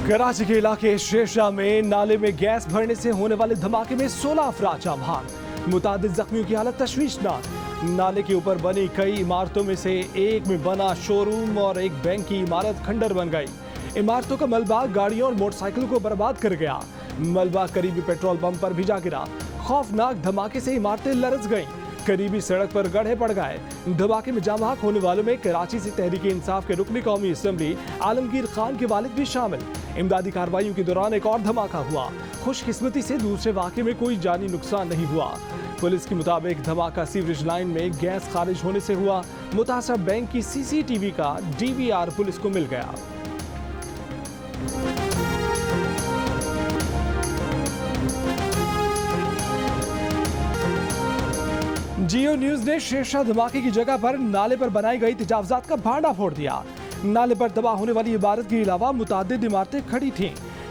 कराची के इलाके शेरशाह में नाले में गैस भरने से होने वाले धमाके में 16 अफराद जाँ बहक, मुतादिद जख्मियों की हालत तशवीशनाक। नाले के ऊपर बनी कई इमारतों में से एक में बना शोरूम और एक बैंक की इमारत खंडर बन गई। इमारतों का मलबा गाड़ियों और मोटरसाइकिलों को बर्बाद कर गया। मलबा करीबी पेट्रोल पंप पर भी जा गिरा। खौफनाक धमाके से इमारतें लरज गईं, करीबी सड़क पर गड्ढे पड़ गए। धमाके में जाँ बहक होने वालों में कराची से तहरीक इंसाफ के रुकनी कौमी असम्बली आलमगीर खान के वालिद भी शामिल। इमदादी कार्रवाइयों के दौरान एक और धमाका हुआ। खुशकिस्मती से दूसरे वाक़े में कोई जानी नुकसान नहीं हुआ। पुलिस के मुताबिक धमाका सीवरेज लाइन में गैस खारिज होने से हुआ। मुतासर बैंक की CCTV का DVR पुलिस को मिल गया। जियो न्यूज ने शेरशाह धमाके की जगह पर नाले पर बनाई गई तजावजात का भांडा फोड़ दिया। नाले पर तबाह होने वाली इमारत के अलावा मुतादिद इमारतें खड़ी थीं।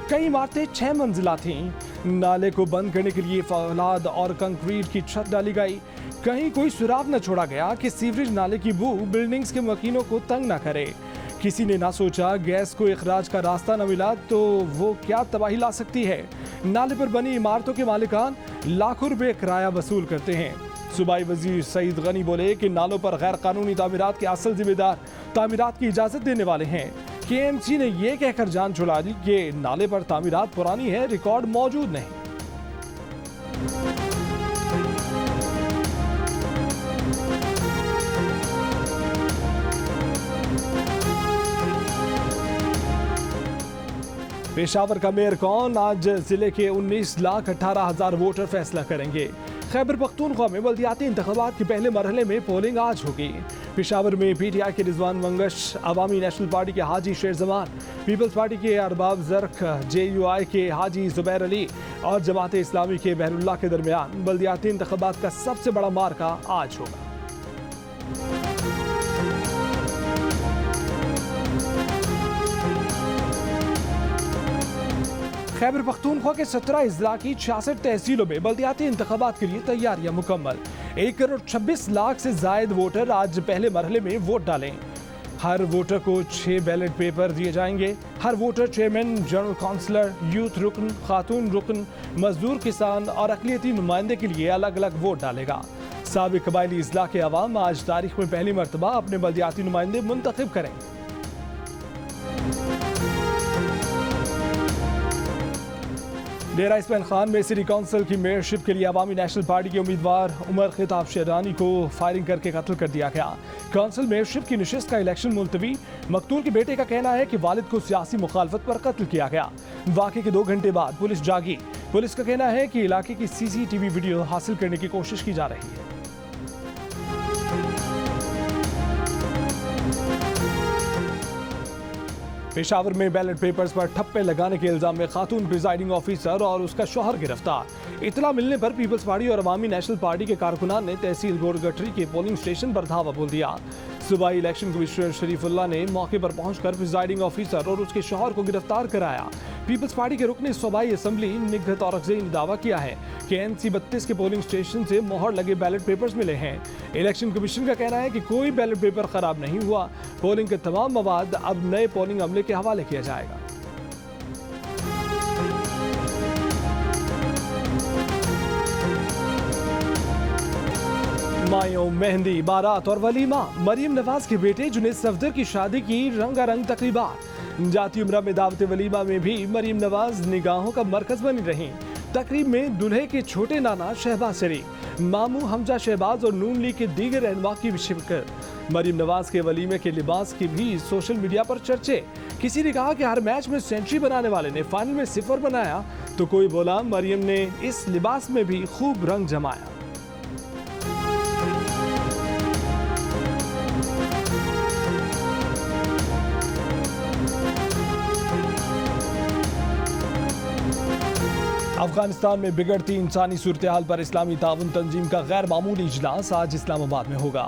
कई इमारतें 6 मंजिला थीं। नाले को बंद करने के लिए फौलाद और कंक्रीट की छत डाली गई। कहीं कोई सुराग न छोड़ा गया कि सीवरेज नाले की बू बिल्डिंग्स के मकीनों को तंग न करे। किसी ने ना सोचा गैस को इखराज का रास्ता न मिला तो वो क्या तबाही ला सकती है। नाले पर बनी इमारतों के मालिकान लाखों रुपए किराया वसूल करते हैं। सूबाई वजीर सईद गनी बोले कि नालों पर गैर कानूनी तामीरात के असल जिम्मेदार तामीरात की इजाजत देने वाले हैं। KMC ने यह कहकर जान छुड़ा दी कि नाले पर तामीरात पुरानी है, रिकॉर्ड मौजूद नहीं। पेशावर का मेयर कौन, आज जिले के 19,18,000 वोटर फैसला करेंगे। खैबर पख्तूनख्वा में बल्दियाती इंतखाबात के पहले मरहले में पोलिंग आज होगी। पेशावर में PTI के रिजवान वंगश, अवामी नेशनल पार्टी के हाजी शेर जमान, पीपल्स पार्टी के अरबाब जरख, JUI के हाजी जुबैर अली और जमात इस्लामी के बहरुल्लाह के दरमियान बल्दियाती इंतखाबात का सबसे बड़ा मार्का आज होगा। खैबर पख्तूनख्वा के 17 अजला की 66 तहसीलों में बल्दियाती इंतखाबात के लिए तैयारियां मुकम्मल। 1,26,00,000 से जायद वोटर आज पहले मरहले में वोट डालें। हर वोटर को 6 बैलेट पेपर दिए जाएंगे। हर voter chairman, general councillor, youth रुकन, खातून रुकन, मजदूर, किसान और अकलियती नुमाइंदे के लिए अलग अलग वोट डालेगा। साबिक कबायली अजला के अवाम आज तारीख में पहली मरतबा अपने बल्दियाती नुमाइंदे मुंतखब करेंगे। डेरा इस्माइल खान में सिटी काउंसिल की मेयरशिप के लिए अवामी नेशनल पार्टी के उम्मीदवार उमर खिताब शेरानी को फायरिंग करके कत्ल कर दिया गया। काउंसिल मेयरशिप की नशिस्त का इलेक्शन मुलतवी। मकतूल के बेटे का कहना है कि वालिद को सियासी मुखालफत पर कत्ल किया गया। वाक़े के 2 घंटे बाद पुलिस जागी। पुलिस का कहना है कि इलाके की CCTV वीडियो हासिल करने की कोशिश की जा रही है। पेशावर में बैलेट पेपर्स पर ठप्पे लगाने के इल्जाम में खातून प्रिजाइडिंग ऑफिसर और उसका शौहर गिरफ्तार। इतला मिलने पर पीपल्स पार्टी और अवामी नेशनल पार्टी के कारकुनान ने तहसील गोरगटरी के पोलिंग स्टेशन पर धावा बोल दिया। सूबाई इलेक्शन कमिश्नर शरीफुल्लाह ने मौके पर पहुंचकर प्रिजाइडिंग ऑफिसर और उसके शौहर को गिरफ्तार कराया। पीपल्स पार्टी के रुकने सूबाई असम्बली निगहत औरंगज़ई ने दावा किया है कि NC 32 के पोलिंग स्टेशन से मोहर लगे बैलेट पेपर्स मिले हैं। इलेक्शन कमीशन का कहना है कि कोई बैलेट पेपर खराब नहीं हुआ। पोलिंग के तमाम मवाद अब नए पोलिंग अमले के हवाले किया जाएगा। मायों, मेहंदी, बारात और वलीमा। मरीम नवाज के बेटे जुनैद सफदर की शादी की रंगारंग तकरीबात। जाती उम्रा में दावत वलीमा में भी मरीम नवाज निगाहों का मरकज बनी रही। तकरीब में दुल्हे के छोटे नाना शहबाज शरीफ, मामू हमजा शहबाज और नून लीग के दीगर रहनुमा की शिरकत। मरीम नवाज के वलीमे के लिबास की भी सोशल मीडिया पर चर्चे। किसी ने कहा कि हर मैच में सेंचुरी बनाने वाले ने फाइनल में 0 बनाया, तो कोई बोला मरियम ने इस लिबास में भी खूब रंग जमाया। अफगानिस्तान में बिगड़ती इंसानी सूरत हाल पर इस्लामी ताउन तंजीम का गैर मामूली इजलास आज इस्लामाबाद में होगा।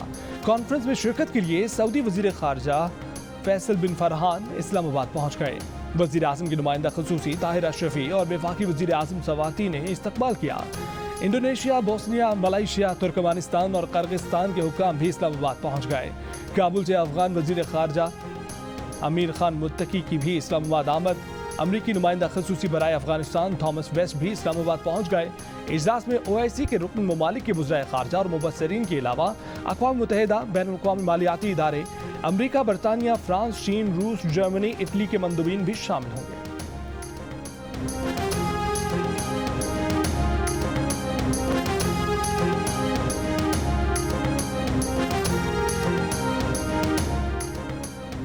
कॉन्फ्रेंस में शिरकत के लिए सऊदी वजीर खारजा फैसल बिन फरहान इस्लामाबाद पहुंच गए। वजीर आज़म की नुमाइंदा खसूसी ताहिर अशरफी और वफाकी वजीर आज़म सवाती ने इस्तकबाल किया। इंडोनेशिया, बोस्निया, मलेशिया, तुर्कमेनिस्तान और किर्गिस्तान के हुक्काम भी इस्लामाबाद पहुंच गए। काबुल से अफगान वजीर खारजा अमीर खान मुत्तकी की भी इस्लामाबाद आमद। अमरीकी नुमाइंदा खसूसी बराए अफगानिस्तान थॉमस वेस्ट भी इस्लामाबाद पहुंच गए। इजलास में OIC के रुकन ममालिक के वज़ीर ख़ारजा और मुबस्सिरीन के अलावा अक़वाम मुत्तहिदा, बैनुल-अक़वामी मालियाती इदारे, अमरीका, बरतानिया, फ्रांस, चीन, रूस, जर्मनी, इटली के मंदूबीन भी शामिल होंगे।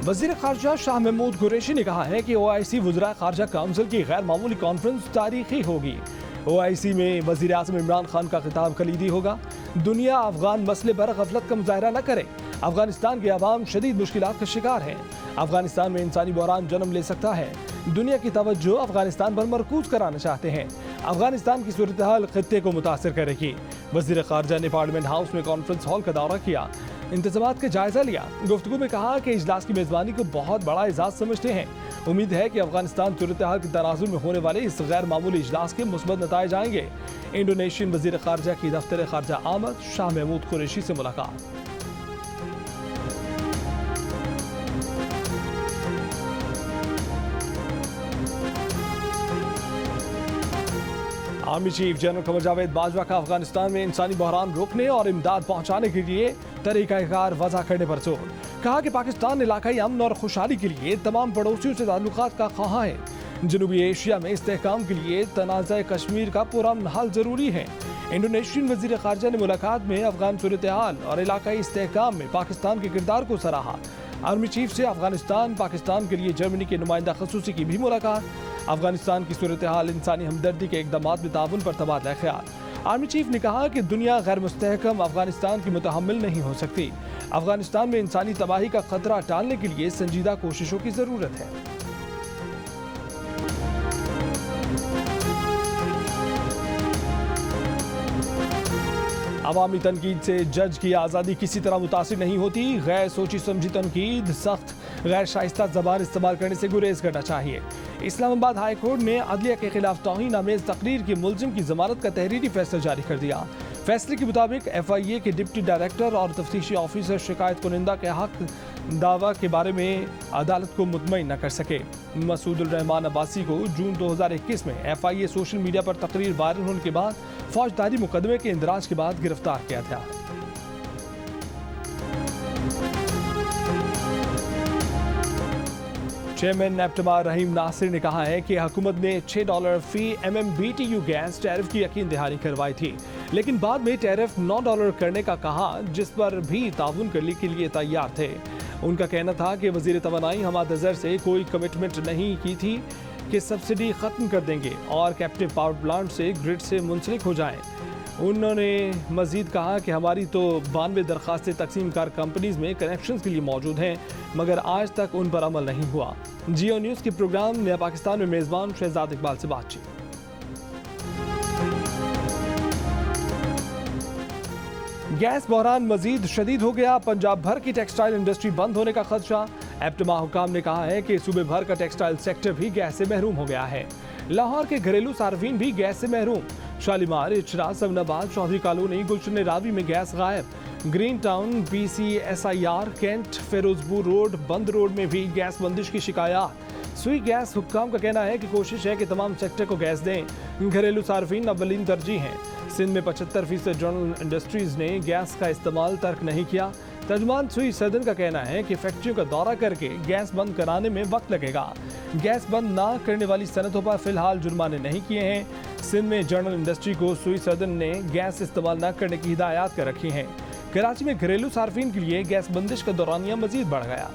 वज़ीर ख़ारजा शाह महमूद कुरैशी ने कहा है कि OIC वज़ीर ख़ारजा काउंसिल की गैर मामूली कॉन्फ्रेंस तारीखी होगी। OIC में वज़ीर आज़म इमरान खान का खिताब कलीदी होगा। दुनिया अफगान मसले पर गफलत का मुजाहरा न करे। अफगानिस्तान के अवाम शदीद मुश्किलात का शिकार हैं। अफगानिस्तान में इंसानी बहरान जन्म ले सकता है। दुनिया की तवज्जो अफगानिस्तान पर मरकूज कराना चाहते हैं। अफगानिस्तान की सूरत हाल खित्ते को मुतासर करेगी। वज़ीर ख़ारजा ने पार्लियामेंट हाउस में कॉन्फ्रेंस हॉल का दौरा किया, इंतज़ामात का जायजा लिया। गुफ्तगू में कहा कि इजलास की मेज़बानी को बहुत बड़ा एजाज़ समझते हैं। उम्मीद है कि अफगानिस्तान सूरत हाल के तनाजुर में होने वाले इस गैर मामूली इजलास के मुस्बत नताइज आएंगे। इंडोनेशियन वज़ीर ख़ारजा की दफ्तर ख़ारजा आमद शाह महमूद कुरैशी से मुलाकात। Army chief general Qamar Javed Bajwa का अफगानिस्तान में इंसानी बहरान रोकने और इमदाद पहुंचाने के लिए तरीक़ाकार वज़ा करने पर जोर। कहा कि पाकिस्तान इलाकाई अमन और खुशहाली के लिए तमाम पड़ोसियों से ताल्लुकात का ख्वाह है। जनूबी एशिया में इस्तेहकाम के लिए तनाज़ा कश्मीर का पुरअमन हल जरूरी है। इंडोनेशियन वज़ीर ख़ारजा ने मुलाकात में अफगान सूरत हाल और इलाकाई इस्तेहकाम में पाकिस्तान के किरदार को सराहा। आर्मी चीफ से अफगानिस्तान पाकिस्तान के लिए जर्मनी के नुमाइंदा खसूसी की भी मुलाकात। अफगानिस्तान की सूरत हाल, इंसानी हमदर्दी के इक़दामात में ताउन पर तबादला ख्याल। आर्मी चीफ ने कहा कि दुनिया गैर मुस्तहकम अफगानिस्तान की मुतहम्मिल नहीं हो सकती। अफगानिस्तान में इंसानी तबाही का खतरा टालने के लिए संजीदा कोशिशों की जरूरत है। अवामी तनकीद से जज की आज़ादी किसी तरह मुतासिर नहीं होती। गैर सोची समझी तनकीद, सख्त गैर शाइस्ता ज़बान इस्तेमाल करने से गुरेज करना चाहिए। इस्लामाबाद हाई कोर्ट ने अदलिया के खिलाफ तौहीन आमेज तकरीर की मुलजिम की जमानत का तहरीरी फैसला जारी कर दिया। फैसले के मुताबिक FIA के डिप्टी डायरेक्टर और तफ्तीशी ऑफिसर शिकायत कुनिंदा के हक दावा के बारे में अदालत को मुतमईन न कर सके। मसूदुल रहमान अब्बासी को जून 2021 में FIA सोशल मीडिया पर तकरीर वायरल होने के बाद फौजदारी मुकदमे के इंदराज के बाद गिरफ्तार किया था। चेयरमैन नेप्टमा रहीम नासिर ने कहा है कि हुकूमत ने $6 फी MMBTU गैस टैरिफ की यकीन दहानी करवाई थी, लेकिन बाद में टैरिफ $9 करने का कहा, जिस पर भी ताउन करने के लिए तैयार थे। उनका कहना था कि वजीर तवानाई हमाद अजहर से कोई कमिटमेंट नहीं की थी कि सब्सिडी खत्म कर देंगे और कैप्टिव पावर प्लांट से ग्रिड से मुंसलिक हो जाएं। उन्होंने मजीद कहा कि हमारी तो 92 दरखास्तें तकसीम कार कंपनीज में कनेक्शंस के लिए मौजूद हैं, मगर आज तक उन पर अमल नहीं हुआ। जियो न्यूज़ के प्रोग्राम नया पाकिस्तान में मेज़बान शहजाद इकबाल से बातचीत। गैस बहरान मजीद शदीद हो गया। पंजाब भर की टेक्सटाइल इंडस्ट्री बंद होने का खदशा। एप्टमा हुकाम ने कहा है कि सूबे भर का टेक्सटाइल सेक्टर भी गैस से महरूम हो गया है। लाहौर के घरेलू सार्फिन भी गैस से महरूम। शालीमार, इचरा, सवनाबाद, चौधरी कॉलोनी, गुलशन रावी में गैस गायब। Green town, BCSIR, cantt, Ferozepur road, Band road में भी गैस बंदिश की शिकायत। सुई गैस हुक्काम का कहना है कि कोशिश है कि तमाम सेक्टर को गैस दें। घरेलू सार्फिन अव्वलीन तरजीह हैं। सिंध में 75% जनरल इंडस्ट्रीज ने गैस का इस्तेमाल तर्क नहीं किया। तर्जुमान सुई सदन का कहना है कि फैक्ट्रियों का दौरा करके गैस बंद कराने में वक्त लगेगा। गैस बंद ना करने वाली सनतों पर फिलहाल जुर्माने नहीं किए हैं। सिंध में जनरल इंडस्ट्री को सुई सदन ने गैस इस्तेमाल न करने की हिदायत कर रखी हैं। कराची में घरेलू सार्फिन के लिए गैस बंदिश का दौरानिया मजीद बढ़ गया।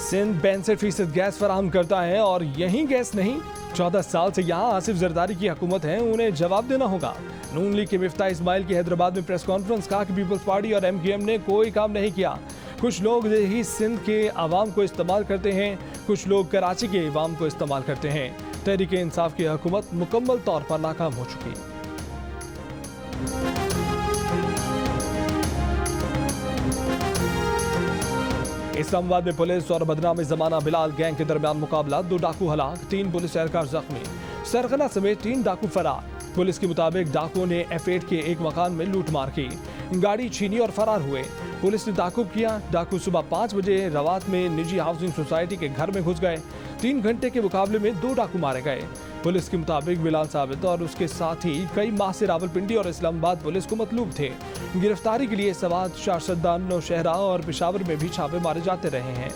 सिंध 65% गैस फराहम करता है और यही गैस नहीं, 14 साल से यहाँ आसिफ जरदारी की हुकूमत है, उन्हें जवाब देना होगा। नून लीग के मिफ्ता इस्माइल की हैदराबाद में प्रेस कॉन्फ्रेंस, कहा कि पीपल्स पार्टी और MKM ने कोई काम नहीं किया। कुछ लोग ही सिंध के अवाम को इस्तेमाल करते हैं, कुछ लोग कराची के अवाम को इस्तेमाल करते हैं। तहरीक इंसाफ की हुकूमत मुकम्मल तौर पर नाकाम हो चुकी है। इस्लामाबाद में पुलिस और बदनाम जमाना बिलाल गैंग के दरमियान मुकाबला, 2 डाकू हलाक, 3 पुलिस एहलकार जख्मी। सरगना समेत 3 डाकू फरार। पुलिस के मुताबिक डाकुओं ने F8 के एक मकान में लूटमार की, गाड़ी छीनी और फरार हुए। पुलिस ने ताकुब किया। डाकू सुबह 5 बजे रवात में निजी हाउसिंग सोसाइटी के घर में घुस गए। 3 घंटे के मुकाबले में 2 डाकू मारे गए। पुलिस के मुताबिक बिलाल साबित और उसके साथी कई माह से रावलपिंडी और इस्लामाबाद पुलिस को मतलूब थे। गिरफ्तारी के लिए सवात, शारसद्दान, नौशहरा और पेशावर में भी छापे मारे जाते रहे हैं।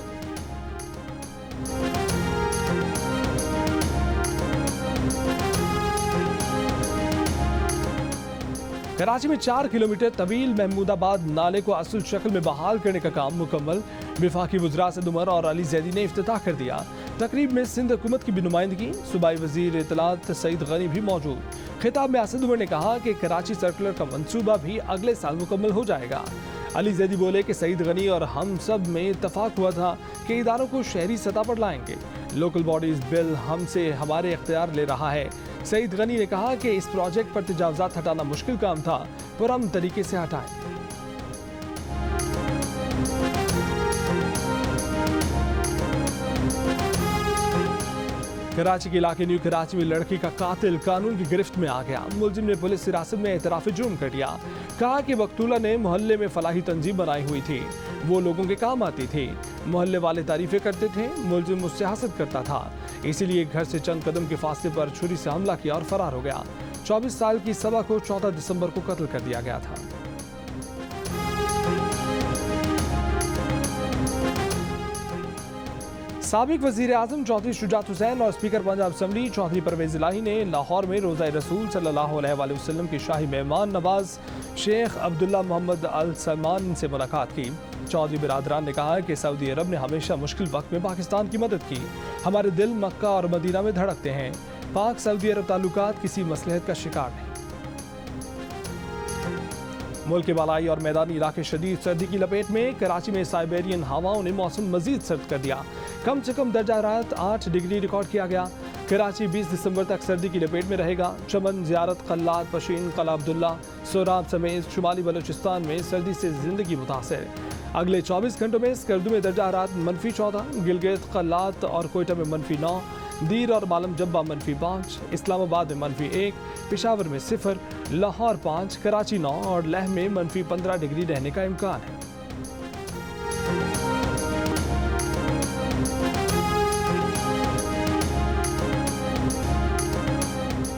कराची में 4 किलोमीटर तवील महमूदाबाद नाले को असल शक्ल में बहाल करने का काम मुकम्मल। वफाकी वज़रा असद उमर और अली जैदी ने इफ्तिताह कर दिया। तकरीब में सिंध हुकूमत की भी नुमाइंदगी, सूबाई वजीर इत्तलात सईद गनी भी मौजूद। खिताब में असद उमर ने कहा कि कराची सर्कुलर का मंसूबा भी अगले साल मुकम्मल हो जाएगा। अली जैदी बोले कि सईद गनी और हम सब में इत्तफाक हुआ था कि इदारों को शहरी सतह पर लाएंगे। लोकल बॉडीज बिल हमसे हमारे इख्तियार ले रहा है। सईद गनी ने कहा कि इस प्रोजेक्ट पर तजावुज़ात हटाना मुश्किल काम था, पुरअमन तरीके से हटाएं। कराची के इलाके न्यू कराची में लड़की का कातिल कानून की गिरफ्त में आ गया। मुलजिम ने पुलिस हिरासत में एतराफ़ जुर्म कर दिया। कहा कि मकतूला ने मोहल्ले में फलाही तंजीम बनाई हुई थी, वो लोगों के काम आती थी। मोहल्ले वाले तारीफें करते थे, मुलजिम मुझसे हसद करता था, इसीलिए घर से चंद कदम के फासले पर छुरी से हमला किया और फरार हो गया। 24 साल की सबा को 14 दिसंबर को कत्ल कर दिया गया था। साबिक वज़ीर आज़म चौधरी शुजात हुसैन और स्पीकर पंजाब असम्बली चौधरी परवेज़ इलाही ने लाहौर में रोज़ा रसूल सल्लल्लाहु अलैहि वसल्लम के शाही मेहमान नवाज शेख अब्दुल्ला मोहम्मद अल सलमान से मुलाकात की। चौधरी बिरादरान ने कहा कि सऊदी अरब ने हमेशा मुश्किल वक्त में पाकिस्तान की मदद की। हमारे दिल मक्का और मदीना में धड़कते हैं। पाक सऊदी अरब ताल्लुकात किसी मसलहत का शिकार नहीं। मुल्क के बालाई और मैदानी इलाके शदीद सर्दी की लपेट में। कराची में साइबेरियन हवाओं ने मौसम मजीद सर्द कर दिया। कम से कम दर्जा रात 8 डिग्री रिकॉर्ड किया गया। कराची 20 दिसंबर तक सर्दी की लपेट में रहेगा। चमन, ज़ियारत, कल्लात, पशीन, कला अब्दुल्ला, सोराब समेत शुमाली बलूचिस्तान में सर्दी से जिंदगी मुतासर। अगले 24 घंटों में स्कर्दू में दर्जा रात -14, गिलगित, कल्लात और कोयटा में -9, दीर और मालम जब्बा -5, इस्लामाबाद में -1, पेशावर में 0, लाहौर 5, कराची 9 और लेह में -15 डिग्री रहने का इम्कान है।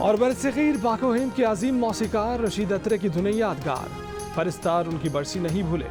और बरसग़ीर पाक-ओ-हिंद के अजीम मौसीकार रशीद अत्रे की धुनें यादगार। फरिश्तार उनकी बरसी नहीं भूले।